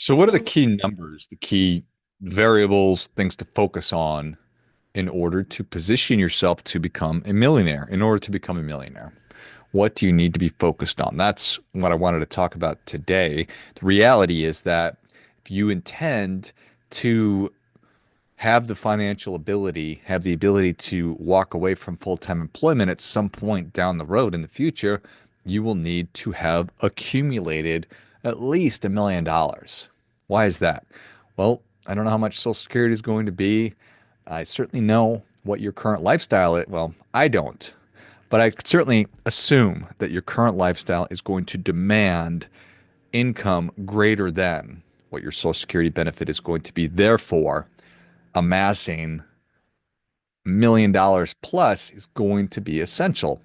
So what are the key numbers, the key variables, things to focus on in order to position yourself to become a millionaire? In order to become a millionaire, what do you need to be focused on? That's what I wanted to talk about today. The reality is that if you intend to have the financial ability, have the ability to walk away from full-time employment at some point down the road in the future, you will need to have accumulated at least $1 million. Why is that? Well, I don't know how much Social Security is going to be. I certainly know what your current lifestyle is. Well, I don't, but I could certainly assume that your current lifestyle is going to demand income greater than what your Social Security benefit is going to be. Therefore, amassing $1 million plus is going to be essential,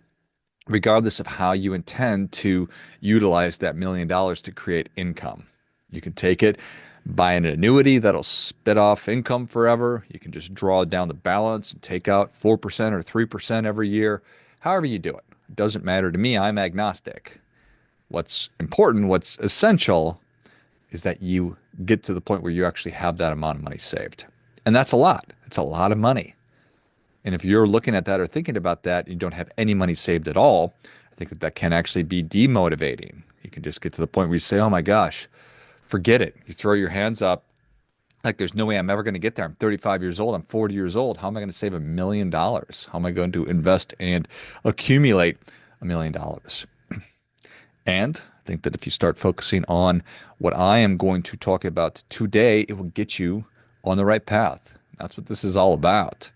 regardless of how you intend to utilize that $1 million to create income. You can take it, buy an annuity that'll spit off income forever. You can just draw down the balance and take out 4% or 3% every year. However you do it, it doesn't matter to me. I'm agnostic. What's important, what's essential is that you get to the point where you actually have that amount of money saved. And that's a lot. It's a lot of money. And if you're looking at that or thinking about that, and you don't have any money saved at all, I think that that can actually be demotivating. You can just get to the point where you say, oh my gosh, forget it. You throw your hands up like there's no way I'm ever going to get there. I'm 35 years old. I'm 40 years old. How am I going to save $1 million? How am I going to invest and accumulate $1 million? And I think that if you start focusing on what I am going to talk about today, it will get you on the right path. That's what this is all about.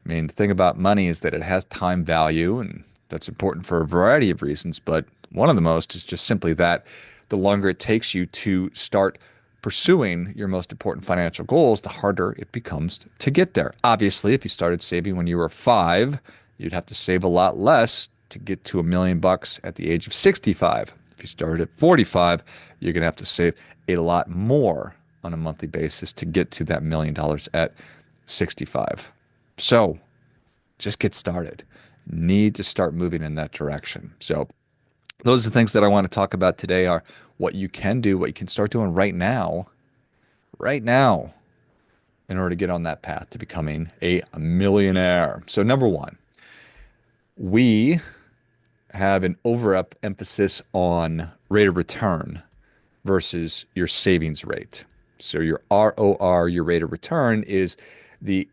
I mean, the thing about money is that it has time value, and that's important for a variety of reasons. But one of the most is just simply that the longer it takes you to start pursuing your most important financial goals, the harder it becomes to get there. Obviously, if you started saving when you were 5, you'd have to save a lot less to get to $1 million at the age of 65. If you started at 45, you're going to have to save a lot more on a monthly basis to get to that $1 million at 65. So just get started. Need to start moving in that direction. So those are the things that I want to talk about today are what you can do, what you can start doing right now, in order to get on that path to becoming a millionaire. So number one, we have an overemphasis on rate of return versus your savings rate. So your ROR, your rate of return, is the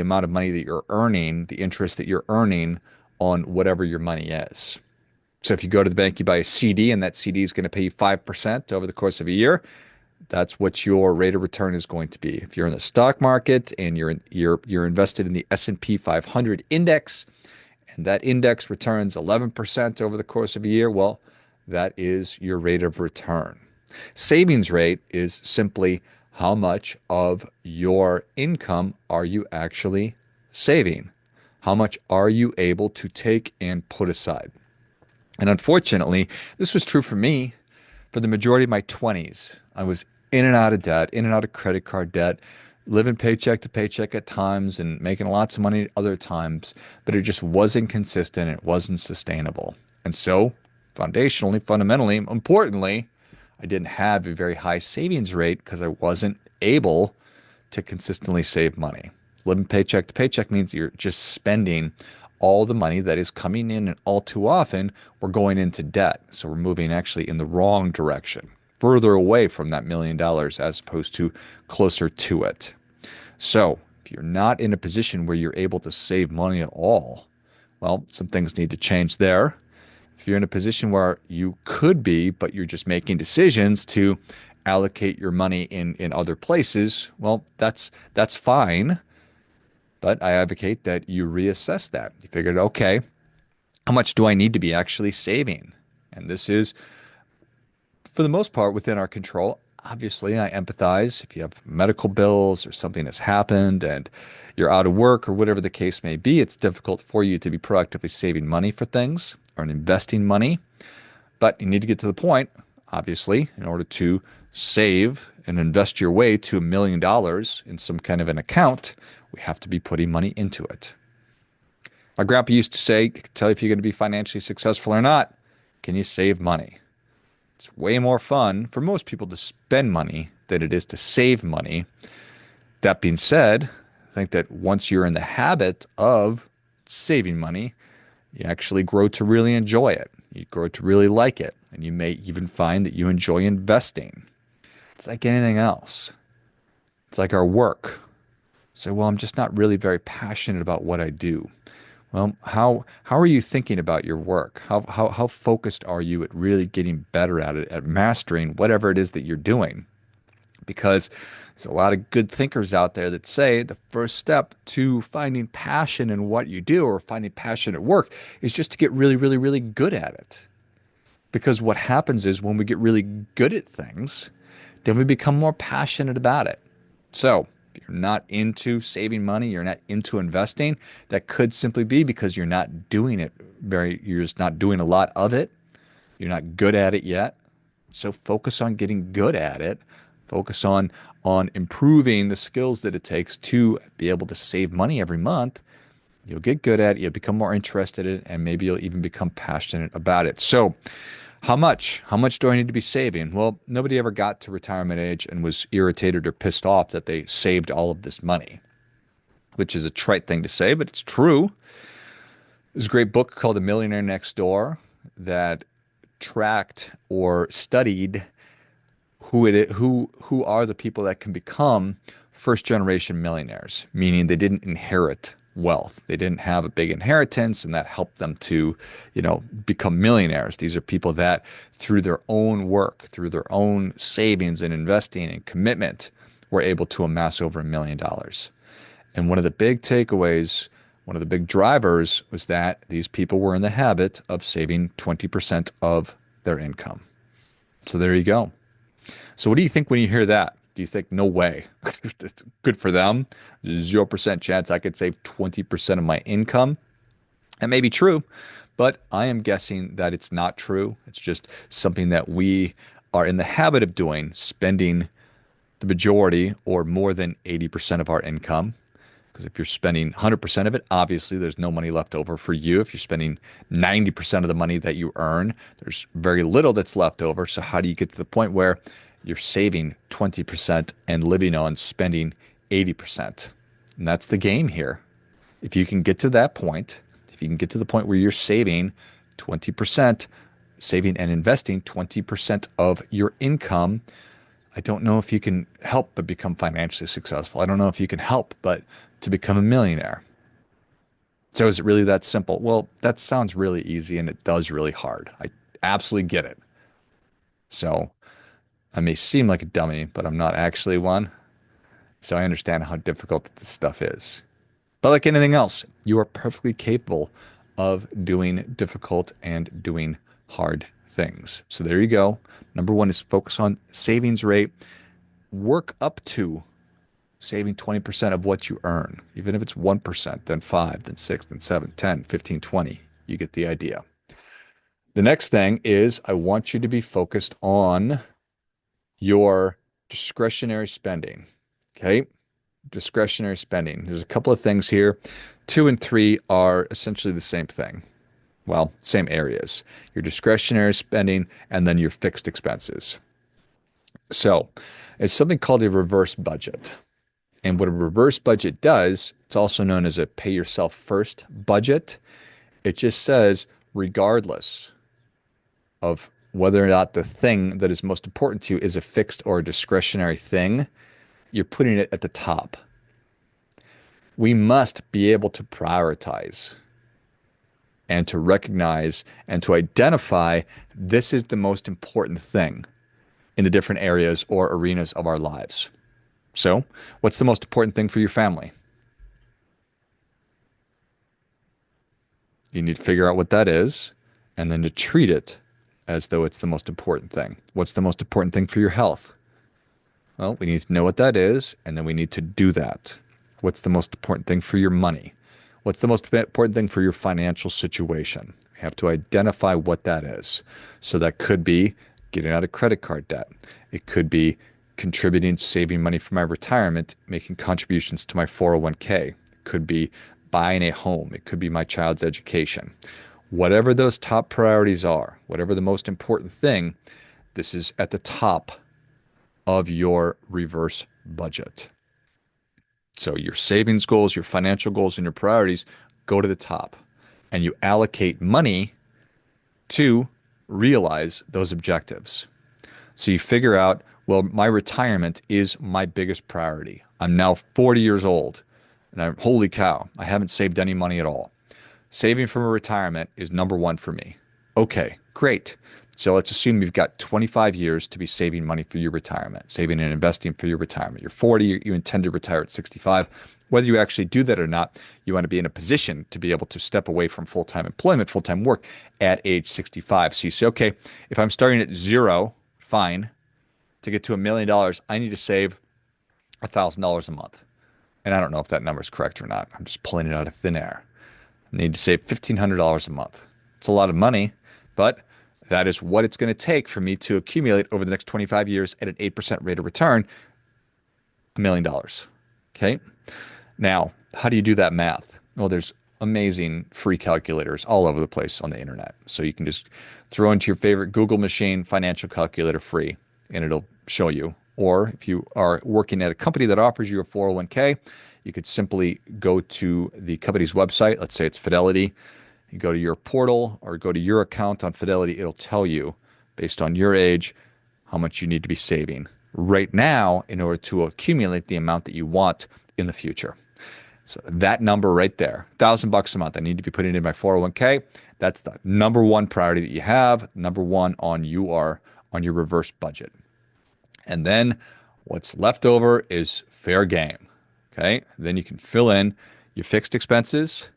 amount of money that you're earning, the interest that you're earning on whatever your money is. So if you go to the bank, you buy a CD, and that CD is going to pay you 5% over the course of a year. That's what your rate of return is going to be. If you're in the stock market and you're invested in the S&P 500 index, and that index returns 11% over the course of a year, well, that is your rate of return. Savings rate is simply how much of your income are you actually saving? How much are you able to take and put aside? And unfortunately, this was true for me for the majority of my 20s. I was in and out of debt, in and out of credit card debt, living paycheck to paycheck at times and making lots of money at other times, but it just wasn't consistent. It wasn't sustainable. And so, foundationally, fundamentally, importantly, I didn't have a very high savings rate because I wasn't able to consistently save money. Living paycheck to paycheck means you're just spending all the money that is coming in, and all too often we're going into debt. So we're moving actually in the wrong direction, further away from that $1 million as opposed to closer to it. So if you're not in a position where you're able to save money at all, well, some things need to change there. If you're in a position where you could be, but you're just making decisions to allocate your money in other places, well, that's fine. But I advocate that you reassess that. You figured, okay, how much do I need to be actually saving? And this is, for the most part, within our control. Obviously, I empathize if you have medical bills or something has happened and you're out of work or whatever the case may be, it's difficult for you to be proactively saving money for things or investing money. But you need to get to the point, obviously, in order to save and invest your way to $1 million in some kind of an account, we have to be putting money into it. My grandpa used to say, tell you if you're going to be financially successful or not, can you save money? It's way more fun for most people to spend money than it is to save money. That being said, I think that once you're in the habit of saving money, you actually grow to really enjoy it. You grow to really like it. And you may even find that you enjoy investing. It's like anything else. It's like our work. Say, well, I'm just not really very passionate about what I do. Well, how are you thinking about your work? How focused are you at really getting better at it, at mastering whatever it is that you're doing? Because there's a lot of good thinkers out there that say the first step to finding passion in what you do or finding passion at work is just to get really, really, really good at it. Because what happens is when we get really good at things, then we become more passionate about it. So, if you're not into saving money, you're not into investing, that could simply be because you're not doing it you're just not doing a lot of it. You're not good at it yet. So focus on getting good at it. Focus on improving the skills that it takes to be able to save money every month. You'll get good at it, you'll become more interested in it, and maybe you'll even become passionate about it. So, how much? How much do I need to be saving? Well, nobody ever got to retirement age and was irritated or pissed off that they saved all of this money, which is a trite thing to say, but it's true. There's a great book called The Millionaire Next Door that tracked or studied who are the people that can become first generation millionaires, meaning they didn't inherit wealth. They didn't have a big inheritance and that helped them to, become millionaires. These are people that through their own work, through their own savings and investing and commitment, were able to amass over $1 million. And one of the big takeaways, one of the big drivers was that these people were in the habit of saving 20% of their income. So there you go. So what do you think when you hear that? Do you think, no way, it's good for them? 0% chance I could save 20% of my income? That may be true, but I am guessing that it's not true. It's just something that we are in the habit of doing, spending the majority or more than 80% of our income. Because if you're spending 100% of it, obviously there's no money left over for you. If you're spending 90% of the money that you earn, there's very little that's left over. So how do you get to the point where you're saving 20% and living on spending 80%? And that's the game here. If you can get to that point, if you can get to the point where you're saving 20%, saving and investing 20% of your income, I don't know if you can help but become financially successful. I don't know if you can help but to become a millionaire. So is it really that simple? Well, that sounds really easy and it does really hard. I absolutely get it. So I may seem like a dummy, but I'm not actually one. So I understand how difficult this stuff is. But like anything else, you are perfectly capable of doing difficult and doing hard things. So there you go. Number one is focus on savings rate. Work up to saving 20% of what you earn. Even if it's 1%, then 5, then 6, then 7, 10, 15, 20. You get the idea. The next thing is I want you to be focused on your discretionary spending. Okay? Discretionary spending. There's a couple of things here. 2 and 3 are essentially the same thing. Well, same areas. Your discretionary spending and then your fixed expenses. So it's something called a reverse budget. And what a reverse budget does, it's also known as a pay yourself first budget. It just says, regardless of whether or not the thing that is most important to you is a fixed or a discretionary thing, you're putting it at the top. We must be able to prioritize and to recognize and to identify this is the most important thing in the different areas or arenas of our lives. So, what's the most important thing for your family? You need to figure out what that is and then to treat it as though it's the most important thing. What's the most important thing for your health? Well, we need to know what that is and then we need to do that. What's the most important thing for your money? What's the most important thing for your financial situation? We have to identify what that is. So that could be getting out of credit card debt. It could be contributing, saving money for my retirement, making contributions to my 401k. It could be buying a home. It could be my child's education. Whatever those top priorities are, whatever the most important thing, This is at the top of your reverse budget. So your savings goals, your financial goals, and your priorities go to the top, and you allocate money to realize those objectives. So you figure out, well, my retirement is my biggest priority. I'm now 40 years old, and holy cow, I haven't saved any money at all. Saving for a retirement is number one for me. Okay, great. So let's assume you've got 25 years to be saving money for your retirement, saving and investing for your retirement. You're 40, you intend to retire at 65. Whether you actually do that or not, you want to be in a position to be able to step away from full-time employment, full-time work at age 65. So you say, okay, if I'm starting at zero, fine. To get to $1 million, I need to save $1,000 a month. And I don't know if that number is correct or not. I'm just pulling it out of thin air. I need to save $1,500 a month. It's a lot of money, but that is what it's going to take for me to accumulate over the next 25 years at an 8% rate of return, $1 million. Okay. Now, how do you do that math? Well, there's amazing free calculators all over the place on the internet. So you can just throw into your favorite Google machine financial calculator free, and it'll show you. Or if you are working at a company that offers you a 401k, you could simply go to the company's website. Let's say it's Fidelity. You go to your portal or go to your account on Fidelity. It'll tell you, based on your age, how much you need to be saving right now in order to accumulate the amount that you want in the future. So that number right there, $1,000 a month, I need to be putting in my 401k. That's the number one priority that you have, number one on your reverse budget. And then what's left over is fair game. Okay. Then you can fill in your fixed expenses.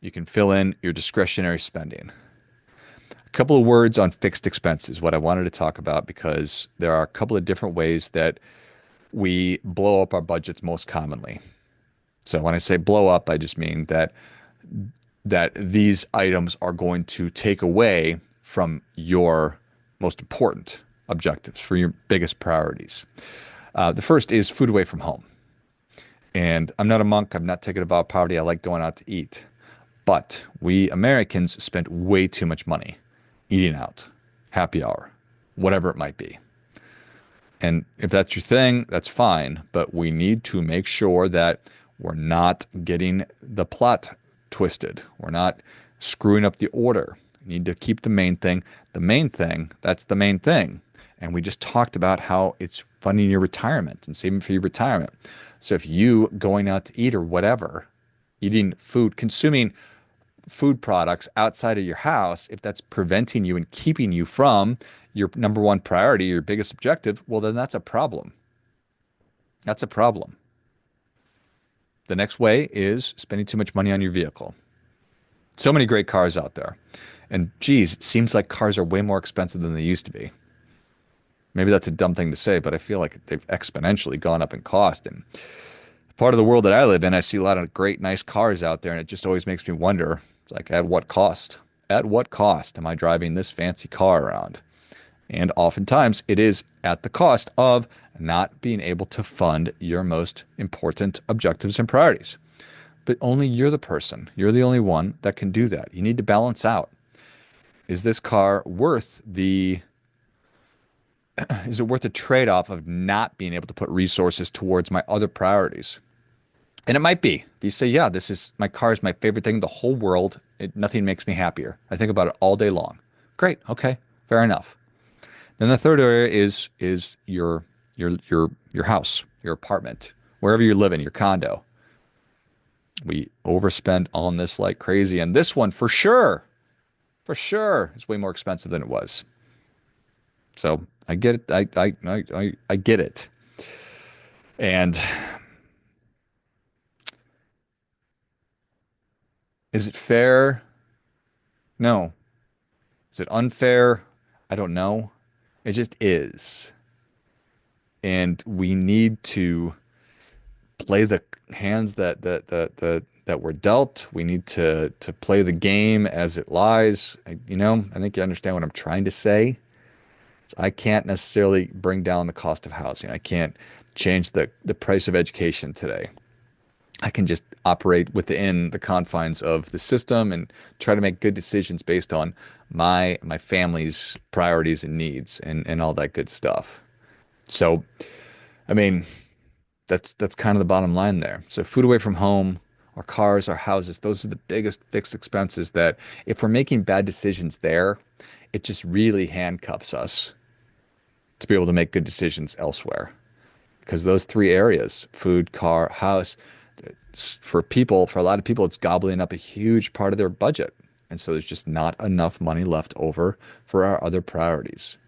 You can fill in your discretionary spending. A couple of words on fixed expenses, what I wanted to talk about, because there are a couple of different ways that we blow up our budgets most commonly. So when I say blow up, I just mean that these items are going to take away from your most important objectives, for your biggest priorities. The first is food away from home. And I'm not a monk. I'm not taking a vow of poverty. I like going out to eat. But we Americans spend way too much money eating out, happy hour, whatever it might be. And if that's your thing, that's fine. But we need to make sure that we're not getting the plot twisted. We're not screwing up the order. We need to keep the main thing. The main thing, that's the main thing. And we just talked about how it's funding your retirement and saving for your retirement. So if you going out to eat or whatever, eating food, consuming food products outside of your house, if that's preventing you and keeping you from your number one priority, your biggest objective, well, then that's a problem. That's a problem. The next way is spending too much money on your vehicle. So many great cars out there. And geez, it seems like cars are way more expensive than they used to be. Maybe that's a dumb thing to say, but I feel like they've exponentially gone up in cost. And part of the world that I live in, I see a lot of great, nice cars out there, and it just always makes me wonder, it's like, at what cost? At what cost am I driving this fancy car around? And oftentimes it is at the cost of not being able to fund your most important objectives and priorities. But only you're the person. You're the only one that can do that. You need to balance out. Is this car worth the is it worth the trade-off of not being able to put resources towards my other priorities? And it might be. If you say, yeah, my car is my favorite thing in the whole world. Nothing makes me happier. I think about it all day long. Great. Okay. Fair enough. Then the third area is your house, your apartment, wherever you live in, your condo. We overspend on this like crazy. And this one for sure, is way more expensive than it was. So I get it. I get it. And is it fair? No. Is it unfair? I don't know. It just is. And we need to play the hands that we're dealt. We need to play the game as it lies. I think you understand what I'm trying to say. I can't necessarily bring down the cost of housing. I can't change the price of education today. I can just operate within the confines of the system and try to make good decisions based on my family's priorities and needs and all that good stuff. So, I mean, that's kind of the bottom line there. So food away from home, our cars, our houses, those are the biggest fixed expenses that if we're making bad decisions there, it just really handcuffs us to be able to make good decisions elsewhere. Because those three areas, food, car, house, for people, for a lot of people, it's gobbling up a huge part of their budget. And so there's just not enough money left over for our other priorities.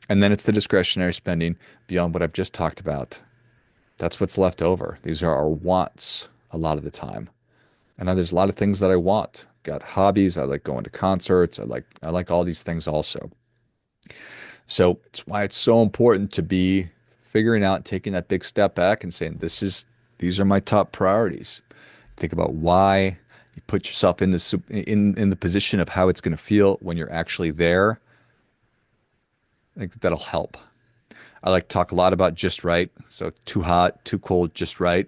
And then it's the discretionary spending beyond what I've just talked about. That's what's left over. These are our wants a lot of the time. And now there's a lot of things that I want. Got hobbies. I like going to concerts. I like all these things also. So it's why it's so important to be figuring out, taking that big step back and saying, these are my top priorities. Think about why you put yourself in in the position of how it's going to feel when you're actually there. I think that'll help. I like to talk a lot about just right. So too hot, too cold, just right.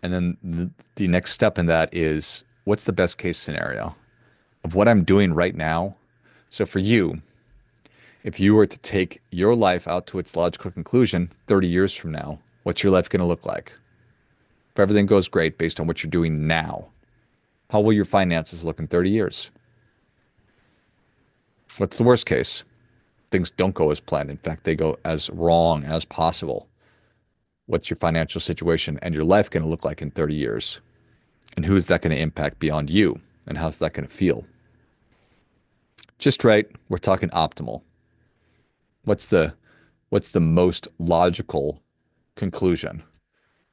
And then the next step in that is what's the best case scenario of what I'm doing right now? So for you, if you were to take your life out to its logical conclusion 30 years from now, what's your life going to look like? If everything goes great based on what you're doing now, how will your finances look in 30 years? What's the worst case? Things don't go as planned. In fact, they go as wrong as possible. What's your financial situation and your life going to look like in 30 years? And who is that going to impact beyond you? And how's that going to feel? Just right, we're talking optimal. What's the what's the most logical conclusion?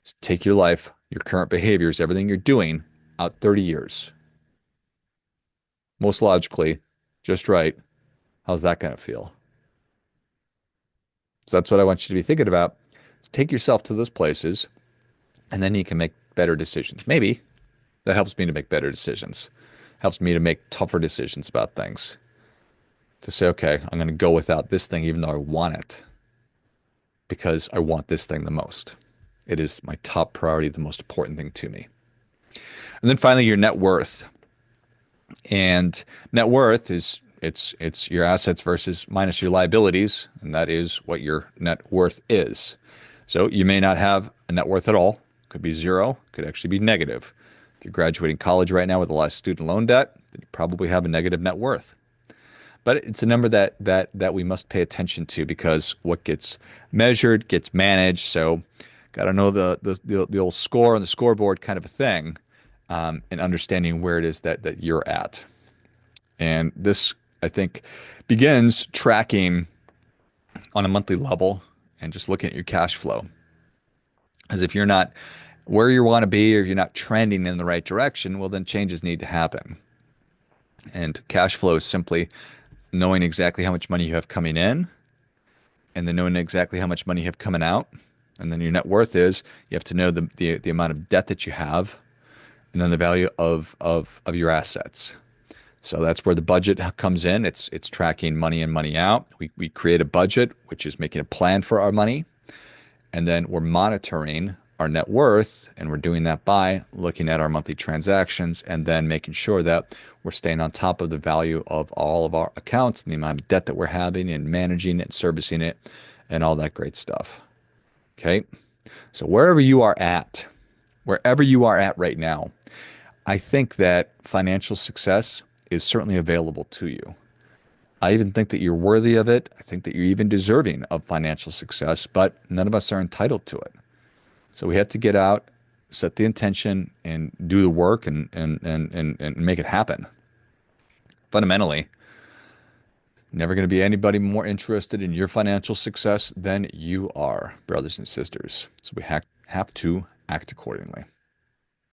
Just take your life, your current behaviors, everything you're doing out 30 years. Most logically, just right. How's that going to feel? So that's what I want you to be thinking about. Is take yourself to those places, and then you can make better decisions. Maybe that helps me to make better decisions, helps me to make tougher decisions about things. To say, okay, I'm going to go without this thing even though I want it because I want this thing the most. It is my top priority, the most important thing to me. And then finally, your net worth. And net worth is it's your assets versus minus your liabilities, and that is what your net worth is. So you may not have a net worth at all. Could be zero, could actually be negative. If you're graduating college right now with a lot of student loan debt, then you probably have a negative net worth. But it's a number that we must pay attention to because what gets measured gets managed. So got to know the old score on the scoreboard kind of a thing, and understanding where it is that you're at. And this, I think, begins tracking on a monthly level and just looking at your cash flow. As if you're not where you want to be or you're not trending in the right direction, well, then changes need to happen. And cash flow is simply knowing exactly how much money you have coming in and then knowing exactly how much money you have coming out. And then your net worth is you have to know the amount of debt that you have and then the value of your assets. So that's where the budget comes in. It's tracking money in, money out. We create a budget, which is making a plan for our money. And then we're monitoring our net worth, and we're doing that by looking at our monthly transactions and then making sure that we're staying on top of the value of all of our accounts and the amount of debt that we're having and managing it and servicing it and all that great stuff. Okay. So wherever you are at right now, I think that financial success is certainly available to you. I even think that you're worthy of it. I think that you're even deserving of financial success, but none of us are entitled to it. So we have to get out, set the intention, and do the work and make it happen. Fundamentally, never going to be anybody more interested in your financial success than you are, brothers and sisters. So we have to act accordingly.